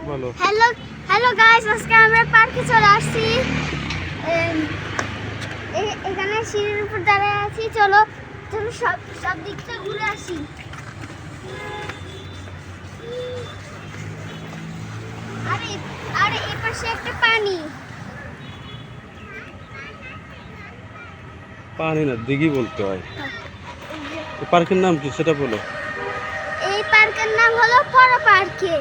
বলো। Hello hello guys, আজকে আমরা পার্কে চলে আসছি। এখানে সিঁড়ির উপর দাঁড়িয়ে আছি। চলো চলো সব সব দিকটা ঘুরে আসি। আরে আরে এই পাশে একটা পানি। পানি না, দিঘি বলতে হয়। এই পার্কের নাম কি সেটা বলো। এই পার্কের নাম হলো পড়া পার্কে।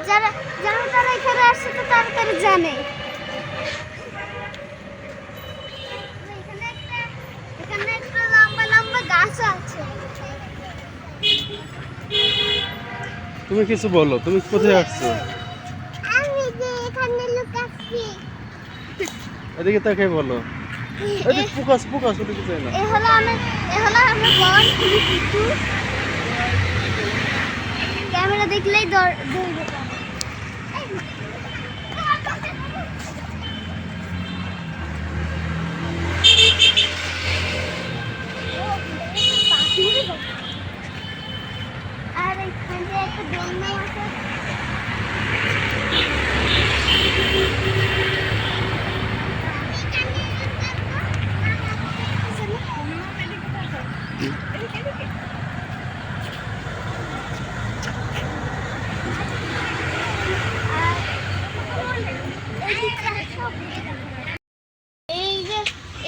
যারা যারা যারা এখানে আসছে তো তারা জানে। এখানে একটা লম্বা লম্বা গাছ আছে। তুমি কিছু বলো, তুমি কোথায় আসছো? আমি যে এখানে লুকাচ্ছি। এদিকে তাকাই বলো। এদিকে ফোকাস ফোকাস ওদিকে যায় না। এ হলো আমার বন কুটু। ক্যামেরা দেখলেই দৌড়ে যাবে। আর এখানে একটা দোলনা আছে।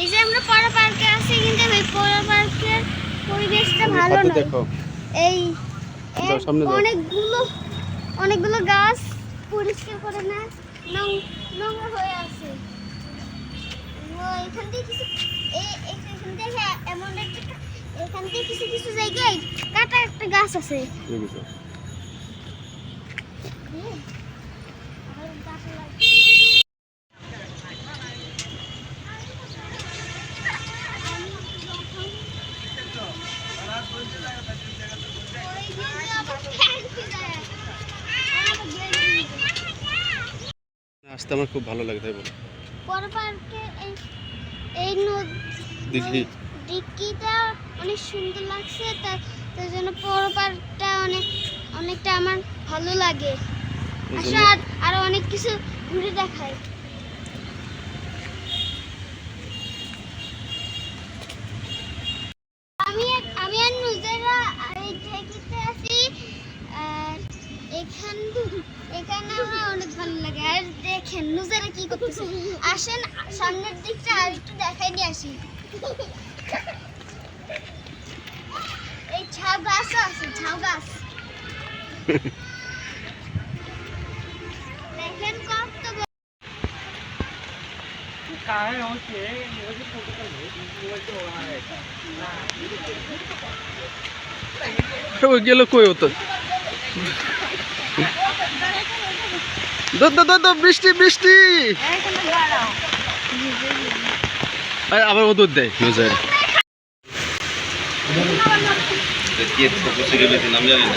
এই যে আমরা পড়া পার্কে আছি, কিন্তু এই পড়া পার্কের পরিবেশটা ভালো না। দেখো এই সামনে যাও। অনেকগুলো গাছ পরিষ্কার করে না, নোংরা হয়ে আছে। এখান থেকে কিছু কিছু জায়গায় কাটা একটা গাছ আছে। আসতে আমার খুব ভালো লাগে, তাই বলো। পরে পার্কে এই দিঘিটা অনেক সুন্দর লাগছে, তার জন্য পরে পার্কটা অনেকটা আমার ভালো লাগে। আসলে আরো অনেক কিছু ঘুরে দেখায়। আমি আর নুজেরা এই ঢেকিতে আছি। আর এখানে আমার অনেক ভালো লাগে। আর দেখেন নুজেরা কি করতেছে। আসেন সামনের দিকটা আর একটু দেখাই নিয়ে আসি। এই ঝাউ গাছ আছে, ঝাউ গাছ দেখেন কত গেল কই হতো। বৃষ্টি বৃষ্টি আবার ও দুধ দেয় নজর। নাম জানি না।